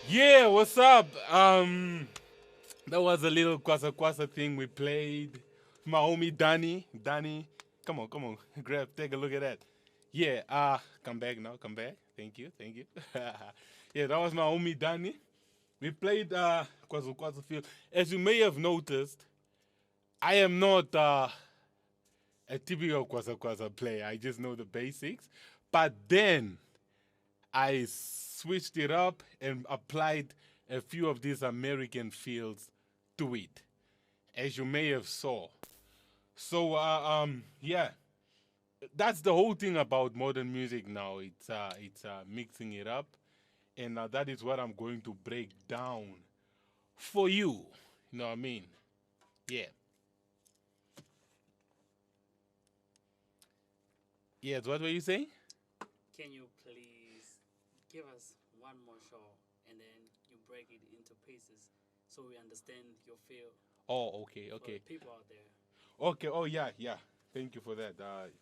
Yeah, what's up? That was a little Kwasa Kwasa thing we played. My homie Danny. Danny, come on, grab, take a look at that. Yeah, come back now, come back. Thank you, thank you. Yeah, that was my homie Danny. We played Kwasa Kwasa Field. As you may have noticed, I am not a typical Kwasa Kwasa player. I just know the basics. But then I switched it up and applied a few of these American fields to it, as you may have saw. So yeah, that's the whole thing about modern music now. It's mixing it up, and that is what I'm going to break down for you. You know what I mean? Yeah. Yes. What were you saying? Can you please give us one more show and then you break it into pieces so we understand your feel Oh, okay, for the okay, people out there? okay. Oh, yeah, yeah. Thank you for that.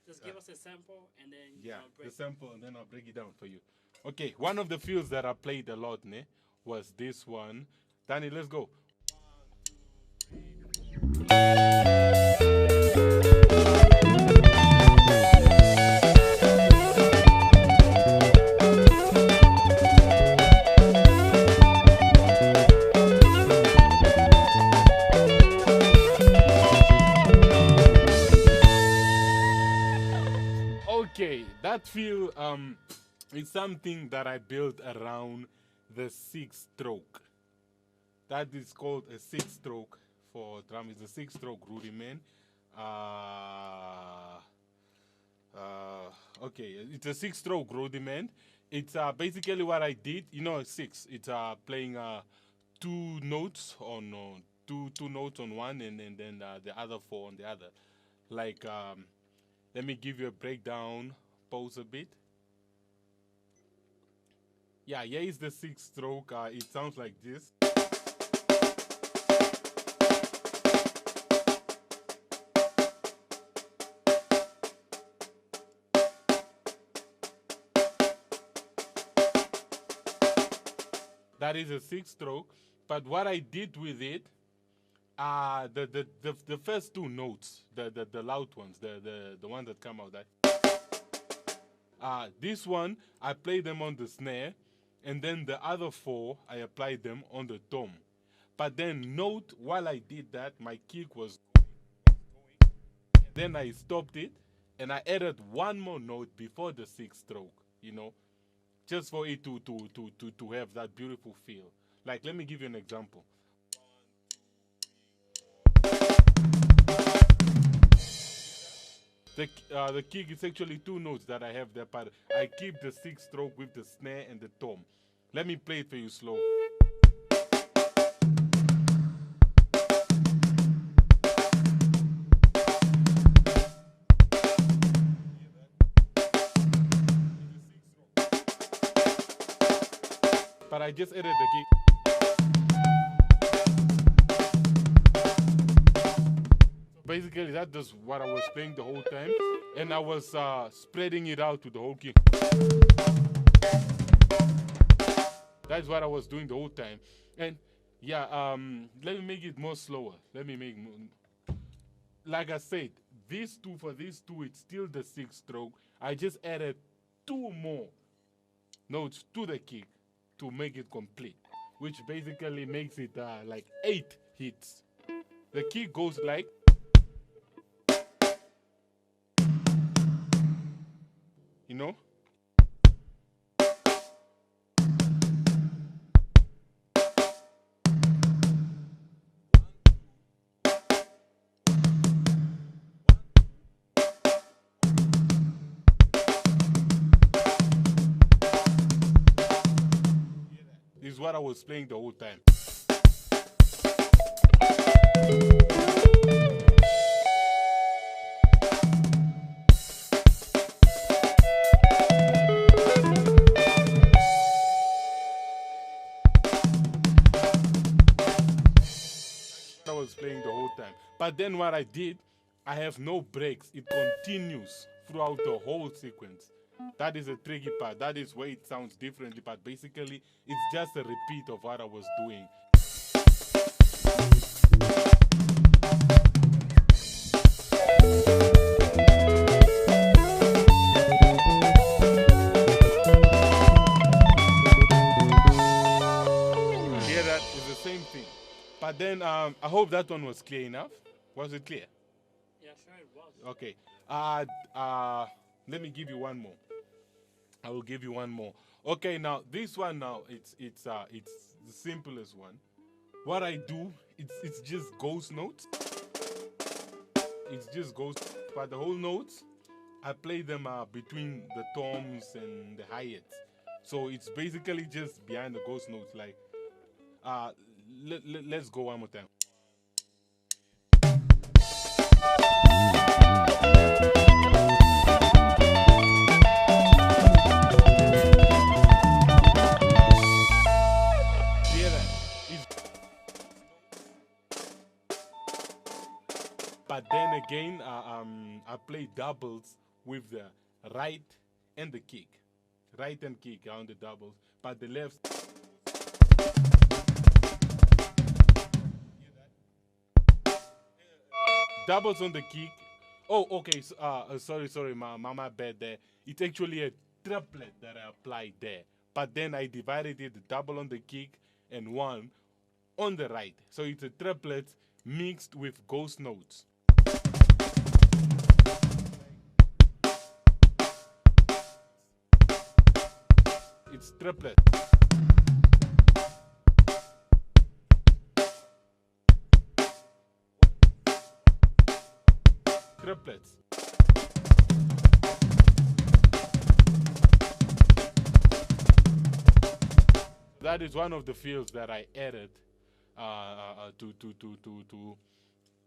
Just give us a sample and then Yeah, the break. sample, and then I'll break it down for you. Okay, one of the fields that I played a lot, ne, was this one. Danny, let's go. Okay, that feel is something that I built around the six stroke. That is called a six stroke for drum. It's a six stroke rudiment. Uh, okay, it's a six stroke rudiment. It's basically what I did. You know, six. It's playing two notes on two notes on one, and then the other four on the other. Like, let me give you a breakdown. Pause a bit. Yeah, here is the six stroke. It sounds like this. That is a six stroke. But what I did with it, the first two notes, the loud ones, the ones that come out, that this one I play them on the snare, and then the other 4 I applied them on the tom. But then note, while I did that, my kick was going. Then I stopped it and I added one more note before the 6th stroke, you know, just for it to have that beautiful feel. Like, let me give you an example. The kick is actually 2 notes that I have there, but I keep the 6th stroke with the snare and the tom. Let me play it for you slow. But I just added the kick. Basically, that is what I was playing the whole time, and I was spreading it out to the whole kick. That's what I was doing the whole time. And yeah, let me make it more slower. Let me make more. Like I said, for these two, it's still the 6th stroke. I just added 2 more notes to the kick to make it complete, which basically makes it like 8 hits. The kick goes like, you know? This is what I was playing the whole time. I was playing the whole time. But then what I did, I have no breaks. It continues throughout the whole sequence. That is a tricky part. That is where it sounds differently, but basically it's just a repeat of what I was doing. Hear that? It's the same thing. But then I hope that one was clear enough. Was it clear? Yeah, sure it was. Okay. Let me give you one more. I will give you one more. Okay, now this one now it's the simplest one. What I do, it's just ghost notes. It's just ghost, but the whole notes I play them between the toms and the hi-hats. So it's basically just behind the ghost notes. Like, let's go one more time. But then again, I play doubles with the right and the kick. Right and kick on the doubles, but the left. Doubles on the kick. Oh, okay. So, sorry, my bad there. It's actually a triplet that I applied there. But then I divided it, double on the kick and 1 on the right. So it's a triplet mixed with ghost notes. It's triplet. Triplets. That is one of the fields that I added to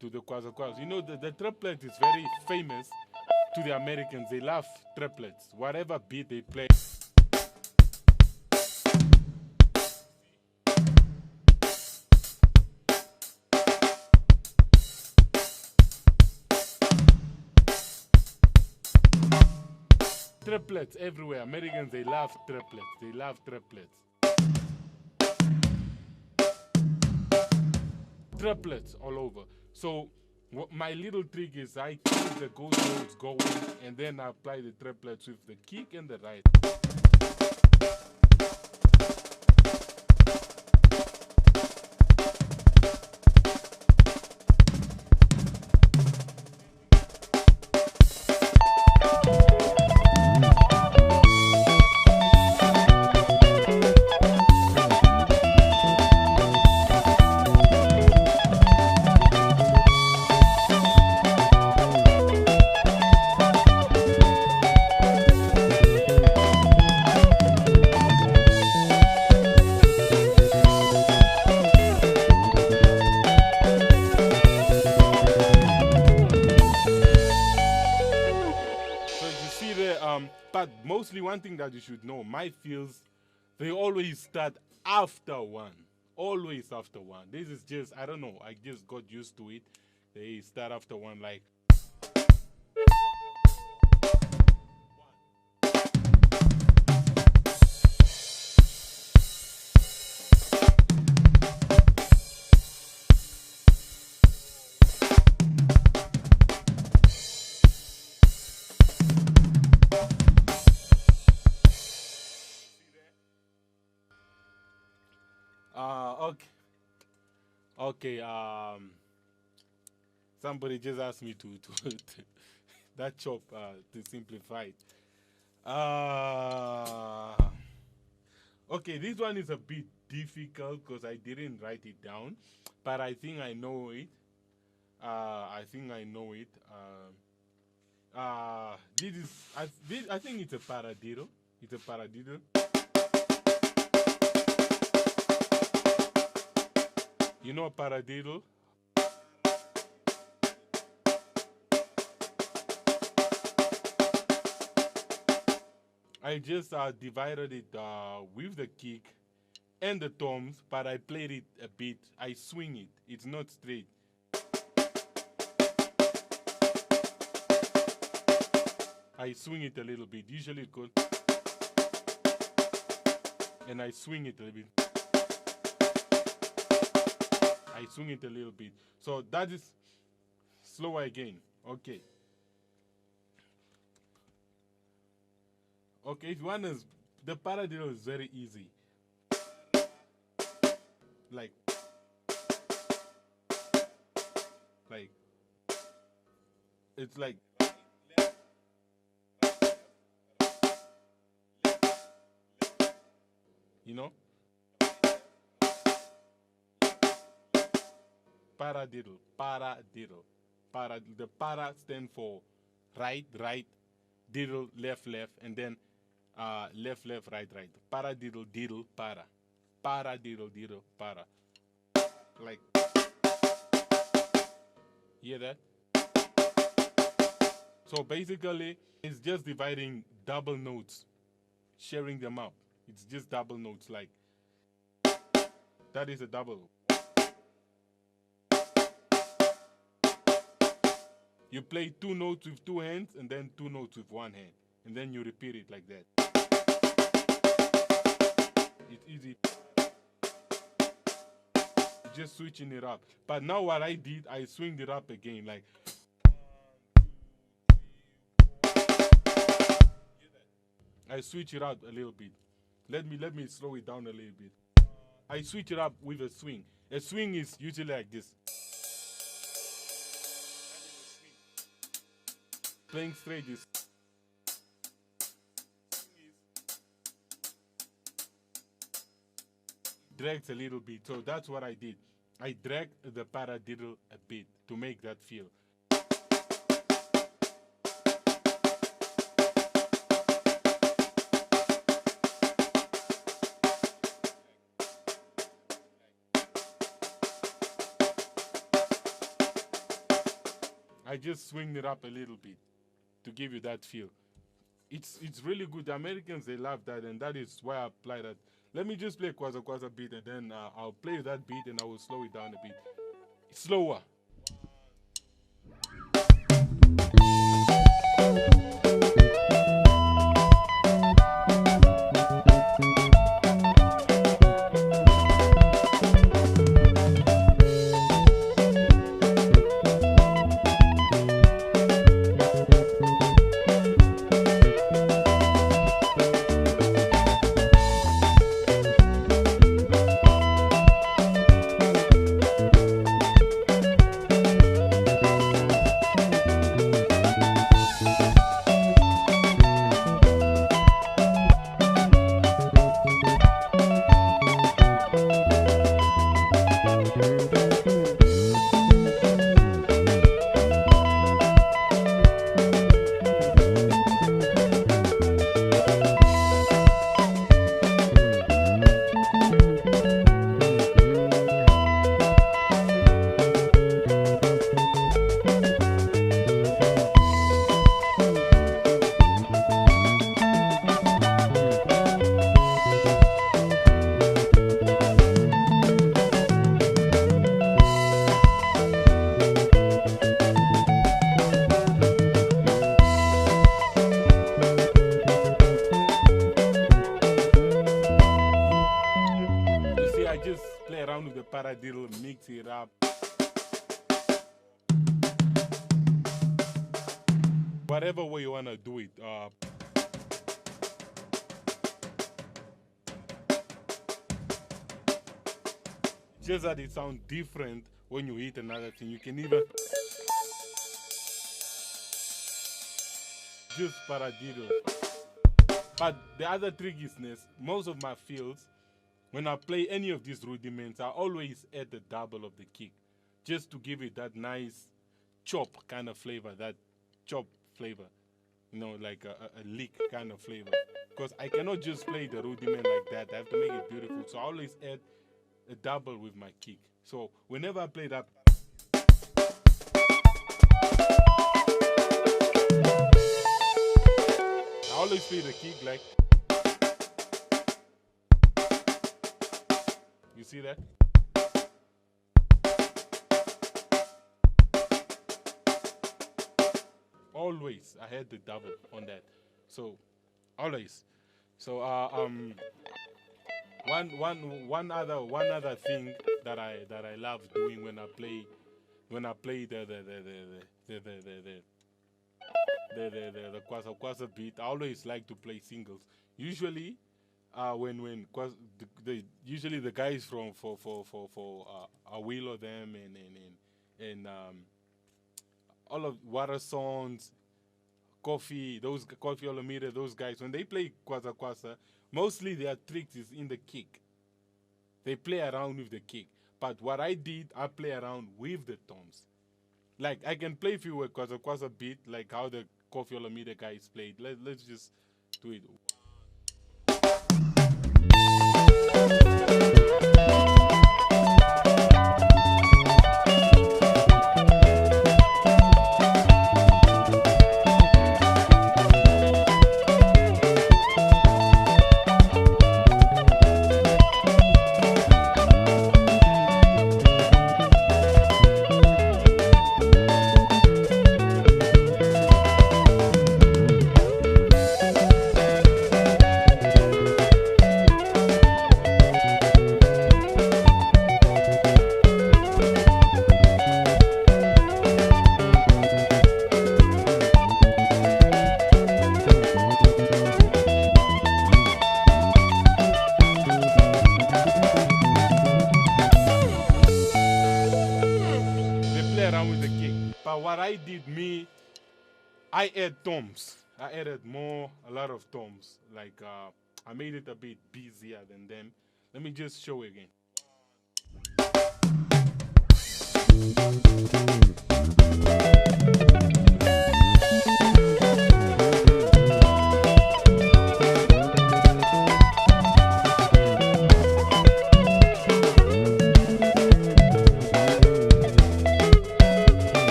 the Kwaza Kwazas. You know, the triplet is very famous to the Americans. They love triplets. Whatever beat they play. Triplets everywhere. Americans, they love triplets. They love triplets. Triplets all over. So my little trick is I keep the ghost notes going and then I apply the triplets with the kick and the right. see the but mostly one thing that you should know, my fields, they always start after one. Always after one. This is just, I don't know, I just got used to it. They start after one, like. Okay. Okay, somebody just asked me to that chop to simplify it. Okay, this one is a bit difficult because I didn't write it down, but I think I know it. I think I know it. I think it's a paradiddle. It's a paradiddle. You know a paradiddle? I just divided it with the kick and the toms, but I played it a bit. I swing it. It's not straight. I swing it a little bit. Usually it goes, and I swing it a little bit. I swing it a little bit. So that is slower again. Okay. Okay, if you want to, the paradiddle is very easy. Like, it's like, you know? Paradiddle, paradiddle. The para stand for right, right, diddle, left, left, and then left, left, right, right. Paradiddle, diddle, para. Paradiddle, diddle, para. Like, hear that? So basically, it's just dividing double notes, sharing them up. It's just double notes, like, that is a double. You play two notes with two hands and then two notes with one hand. And then you repeat it like that. It's easy. Just switching it up. But now what I did, I swinged it up again. Like, I switch it out a little bit. Let me slow it down a little bit. I switch it up with a swing. A swing is usually like this. Playing straight is drags a little bit. So that's what I did. I dragged the paradiddle a bit to make that feel. I just swing it up a little bit to give you that feel. It's really good. The Americans, they love that, and that is why I apply that. Let me just play Kwaza Kwaza beat, and then I'll play that beat, and I will slow it down a bit. It's slower. around with the paradiddle, mix it up. Whatever way you wanna do it. Just that it sounds different when you hit another thing. You can either just paradiddle. But the other trickiness, most of my fields, when I play any of these rudiments, I always add the double of the kick, just to give it that nice chop kind of flavor, that chop flavor, like a lick kind of flavor. Because I cannot just play the rudiment like that. I have to make it beautiful. So I always add a double with my kick. So whenever I play that, I always play the kick like, you see that? Always I had the double on that. So always. So one other thing that I love doing when I play the kwasa kwasa beat, I always like to play singles. Usually, usually the guys from for Awilo them and all of Water Songs, Coffee Olomide, those guys, when they play kwasa kwasa, mostly their tricks is in the kick. They play around with the kick. But what I did, I play around with the toms. Like I can play for you a kwasa kwasa beat, like how the Coffee Olomide guys played. Let's just do it. With the kick. But what I did, I add toms. I added a lot of toms. Like I made it a bit busier than them. Let me just show again.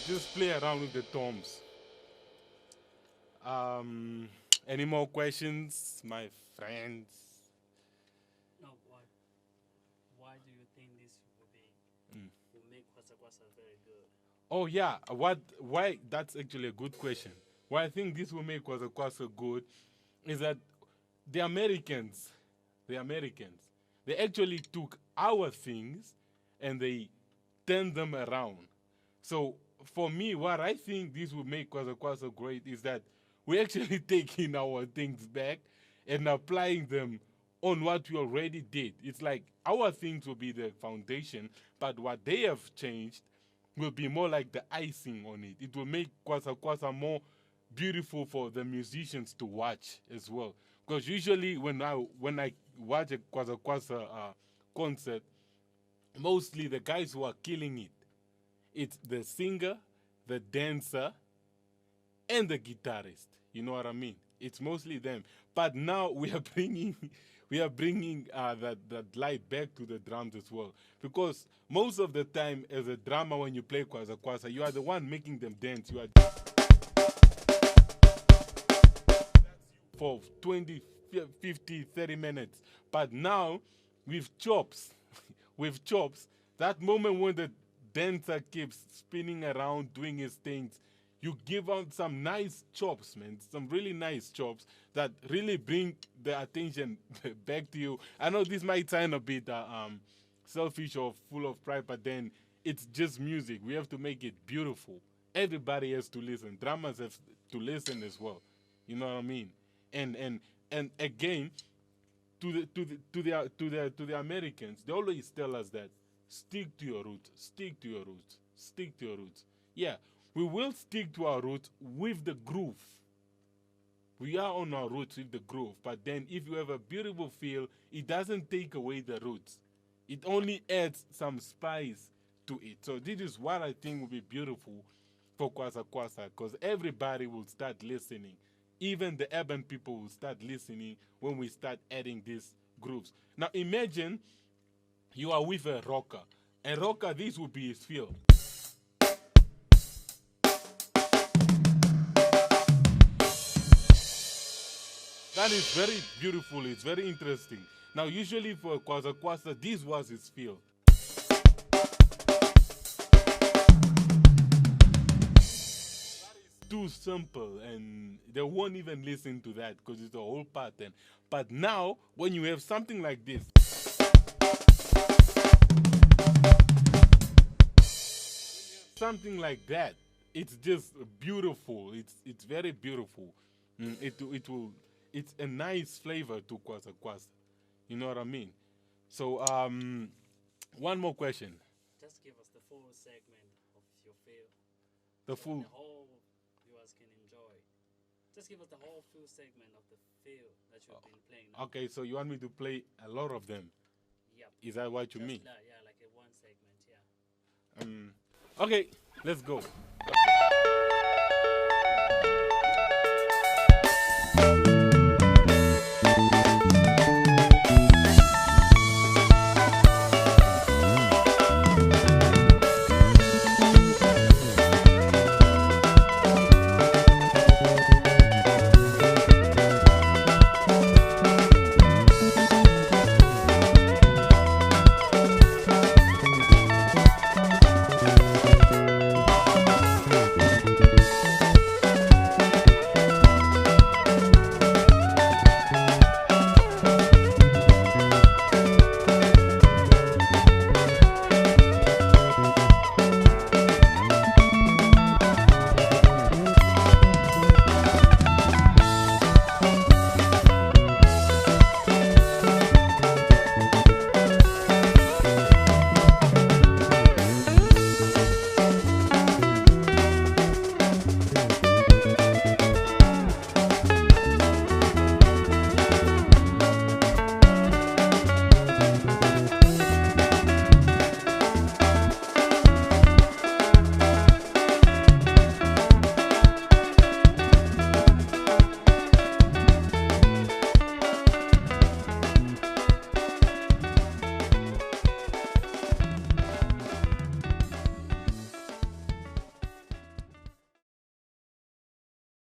Just play around with the toms. Any more questions, my friends? No, why do you think this will make kwasa kwasa very good? Oh yeah, why that's actually a good question. Why I think this will make kwasa kwasa good is that the Americans, they actually took our things and they turned them around. So for me, what I think this will make kwasa kwasa great is that we actually taking our things back and applying them on what we already did. It's like our things will be the foundation, but what they have changed will be more like the icing on it. It will make kwasa kwasa more beautiful for the musicians to watch as well. Because usually when I watch a kwasa kwasa concert, mostly the guys who are killing it, it's the singer, the dancer, and the guitarist. You know what I mean? It's mostly them. But now we are we are bringing that light back to the drums as well. Because most of the time, as a drummer, when you play kwasa kwasa, you are the one making them dance. You are for 20, 50, 30 minutes. But now, with chops, with chops, that moment when the dancer keeps spinning around doing his things, you give out some nice chops, man. Some really nice chops that really bring the attention back to you. I know this might sound a bit selfish or full of pride, but then it's just music. We have to make it beautiful. Everybody has to listen. Drummers have to listen as well. You know what I mean? And and and again, to the Americans, they always tell us that stick to your roots, stick to your roots, stick to your roots. Yeah, we will stick to our roots with the groove. We are on our roots with the groove, but then if you have a beautiful feel, it doesn't take away the roots. It only adds some spice to it. So this is what I think will be beautiful for Kwasa Kwasa, because everybody will start listening. Even the urban people will start listening when we start adding these grooves. Now imagine you are with a rocker, and rocker, this will be his feel. That is very beautiful. It's very interesting. Now, usually for Kwasa Kwasa, this was his feel. Too simple, and they won't even listen to that because it's a whole pattern. But now, when you have something like this, something like that, it's just beautiful. It's very beautiful. It will it's a nice flavor to Kwasa Kwasa. You know what I mean? So one more question. Just give us the full segment of your feel. The So full. the whole viewers can enjoy. Just give us the whole full segment of the feel that you've been playing now. Okay, so you want me to play a lot of them? Yep. Is that what you Just mean? yeah, like a one segment, yeah. Okay, let's go.